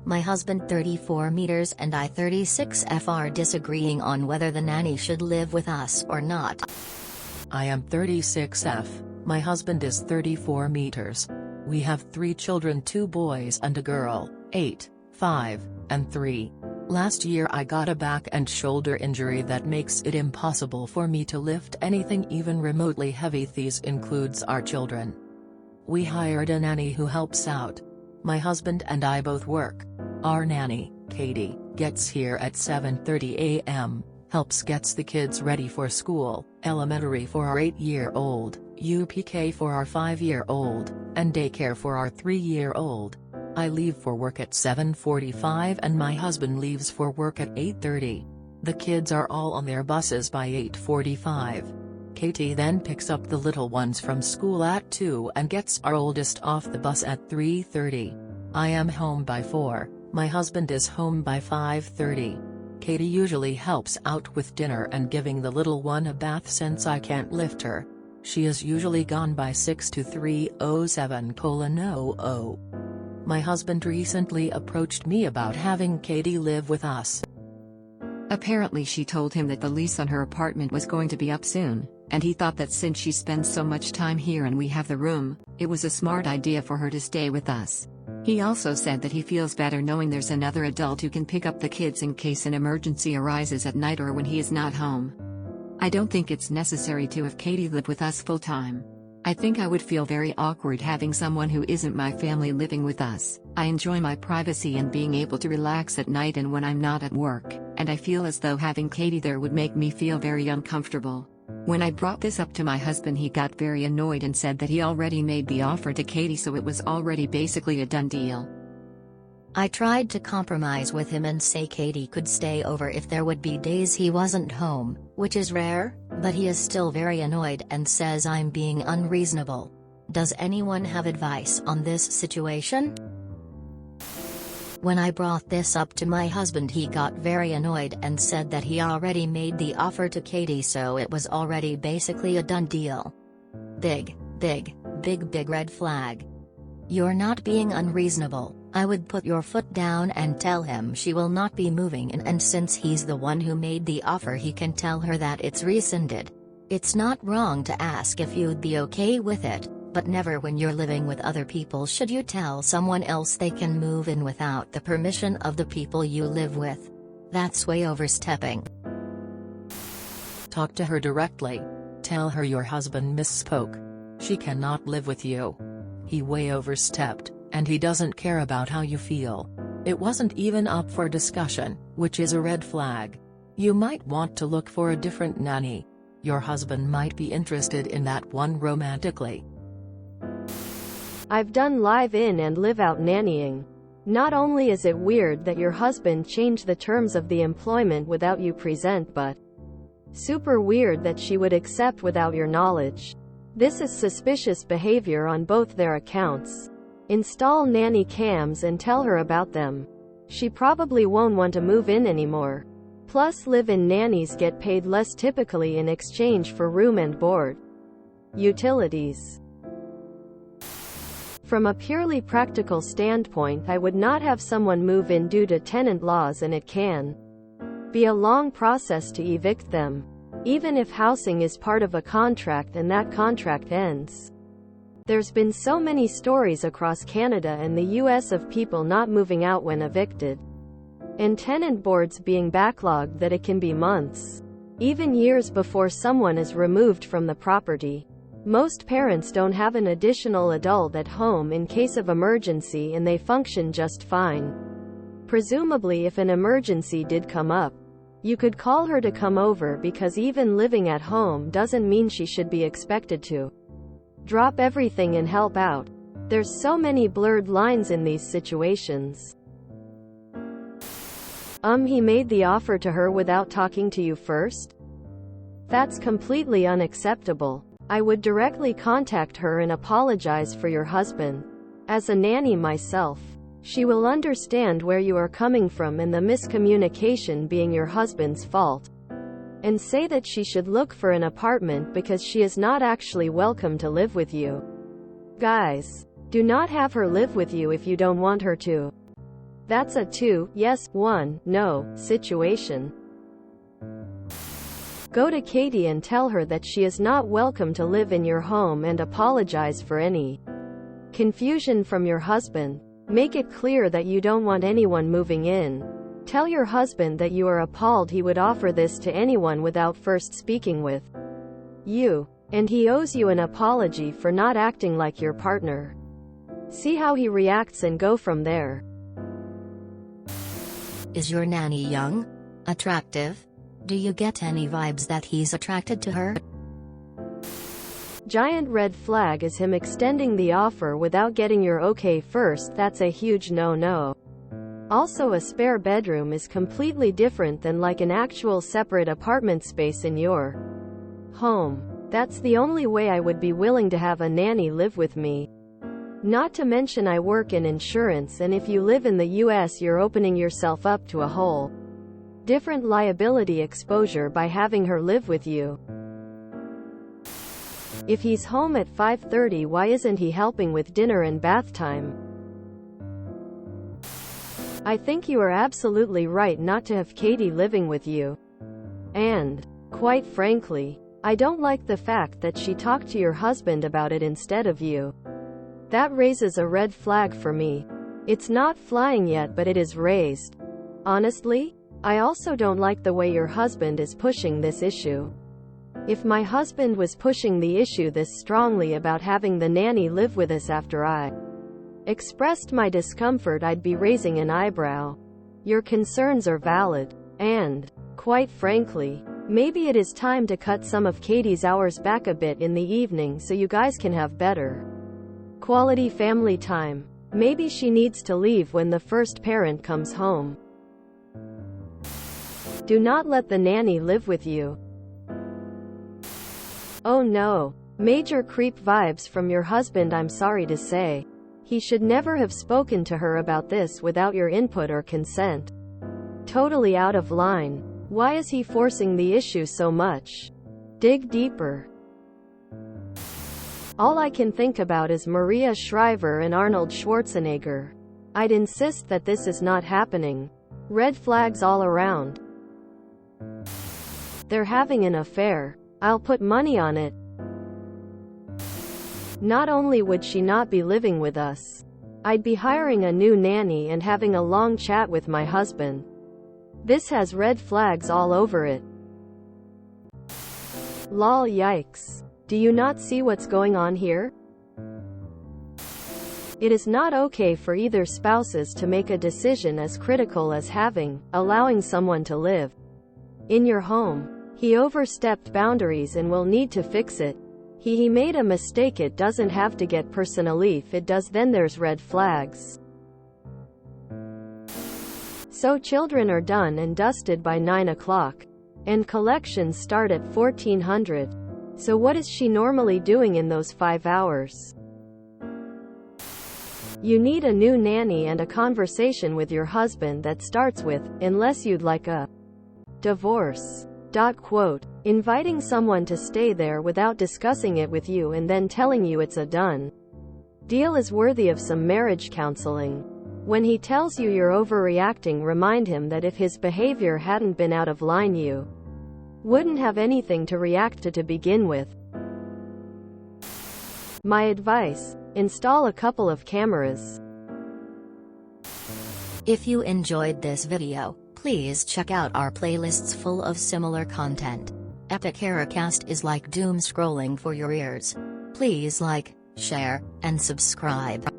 My husband 34 meters and I 36 are disagreeing on whether the nanny should live with us or not. I am 36F, my husband is 34 meters. We have 3 children, 2 boys and a girl, 8, 5, and 3. Last year I got a back and shoulder injury that makes it impossible for me to lift anything even remotely heavy. These includes our children. We hired a nanny who helps out. My husband and I both work. Our nanny, Katie, gets here at 7:30 a.m., gets the kids ready for school, elementary for our 8-year-old, UPK for our 5-year-old, and daycare for our 3-year-old. I leave for work at 7:45 and my husband leaves for work at 8:30. The kids are all on their buses by 8:45. Katie then picks up the little ones from school at 2 and gets our oldest off the bus at 3:30. I am home by 4, my husband is home by 5:30. Katie usually helps out with dinner and giving the little one a bath since I can't lift her. She is usually gone by 6 to 3:07:00. My husband recently approached me about having Katie live with us. Apparently she told him that the lease on her apartment was going to be up soon, and he thought that since she spends so much time here and we have the room, it was a smart idea for her to stay with us. He also said that he feels better knowing there's another adult who can pick up the kids in case an emergency arises at night or when he is not home. I don't think it's necessary to have Katie live with us full time. I think I would feel very awkward having someone who isn't my family living with us. I enjoy my privacy and being able to relax at night and when I'm not at work, and I feel as though having Katie there would make me feel very uncomfortable. When I brought this up to my husband, he got very annoyed and said that he already made the offer to Katie, so it was already basically a done deal. I tried to compromise with him and say Katie could stay over if there would be days he wasn't home, which is rare, but he is still very annoyed and says I'm being unreasonable. Does anyone have advice on this situation? When I brought this up to my husband, he got very annoyed and said that he already made the offer to Katie, so it was already basically a done deal. Big red flag. You're not being unreasonable. I would put your foot down and tell him she will not be moving in, and since he's the one who made the offer, he can tell her that it's rescinded. It's not wrong to ask if you'd be okay with it, but never when you're living with other people should you tell someone else they can move in without the permission of the people you live with. That's way overstepping. Talk to her directly. Tell her your husband misspoke. She cannot live with you. He way overstepped, and he doesn't care about how you feel. It wasn't even up for discussion, which is a red flag. You might want to look for a different nanny. Your husband might be interested in that one romantically. I've done live-in and live-out nannying. Not only is it weird that your husband changed the terms of the employment without you present, but super weird that she would accept without your knowledge. This is suspicious behavior on both their accounts. Install nanny cams and tell her about them. She probably won't want to move in anymore. Plus, live-in nannies get paid less typically in exchange for room and board. Utilities. From a purely practical standpoint, I would not have someone move in due to tenant laws, and it can be a long process to evict them, even if housing is part of a contract and that contract ends. There's been so many stories across Canada and the US of people not moving out when evicted, and tenant boards being backlogged, that it can be months, even years before someone is removed from the property. Most parents don't have an additional adult at home in case of emergency, and they function just fine. Presumably, if an emergency did come up, you could call her to come over, because even living at home doesn't mean she should be expected to drop everything and help out. There's so many blurred lines in these situations. He made the offer to her without talking to you first? That's completely unacceptable. I would directly contact her and apologize for your husband. As a nanny myself, she will understand where you are coming from and the miscommunication being your husband's fault, and say that she should look for an apartment because she is not actually welcome to live with you. Guys, do not have her live with you if you don't want her to. That's a 2 yes, 1 no situation. Go to Katie and tell her that she is not welcome to live in your home and apologize for any confusion from your husband. Make it clear that you don't want anyone moving in. Tell your husband that you are appalled he would offer this to anyone without first speaking with you, and he owes you an apology for not acting like your partner. See how he reacts and go from there. Is your nanny young? Attractive? Do you get any vibes that he's attracted to her? Giant red flag is him extending the offer without getting your okay first. That's a huge no-no. Also, a spare bedroom is completely different than like an actual separate apartment space in your home. That's the only way I would be willing to have a nanny live with me. Not to mention I work in insurance, and if you live in the US you're opening yourself up to a whole different liability exposure by having her live with you. If he's home at 5:30, why isn't he helping with dinner and bath time? I think you are absolutely right not to have Katie living with you. And, quite frankly, I don't like the fact that she talked to your husband about it instead of you. That raises a red flag for me. It's not flying yet, but it is raised. Honestly, I also don't like the way your husband is pushing this issue. If my husband was pushing the issue this strongly about having the nanny live with us after I expressed my discomfort, I'd be raising an eyebrow. Your concerns are valid. And, quite frankly, maybe it is time to cut some of Katie's hours back a bit in the evening so you guys can have better quality family time. Maybe she needs to leave when the first parent comes home. Do not let the nanny live with you. Oh no. Major creep vibes from your husband, I'm sorry to say. He should never have spoken to her about this without your input or consent. Totally out of line. Why is he forcing the issue so much? Dig deeper. All I can think about is Maria Shriver and Arnold Schwarzenegger. I'd insist that this is not happening. Red flags all around. They're having an affair. I'll put money on it. Not only would she not be living with us, I'd be hiring a new nanny and having a long chat with my husband. This has red flags all over it. Lol, yikes. Do you not see what's going on here? It is not okay for either spouses to make a decision as critical as allowing someone to live in your home. He overstepped boundaries and will need to fix it. He made a mistake. It doesn't have to get personal. If it does, then there's red flags. So children are done and dusted by 9 o'clock. And collections start at 1400. So what is she normally doing in those 5 hours? You need a new nanny and a conversation with your husband that starts with, unless you'd like a divorce. Quote, inviting someone to stay there without discussing it with you and then telling you it's a done deal is worthy of some marriage counseling. When he tells you you're overreacting, remind him that if his behavior hadn't been out of line, you wouldn't have anything to react to begin with. My advice: install a couple of cameras. If you enjoyed this video, please check out our playlists full of similar content. Epic Eracast is like doom scrolling for your ears. Please like, share, and subscribe.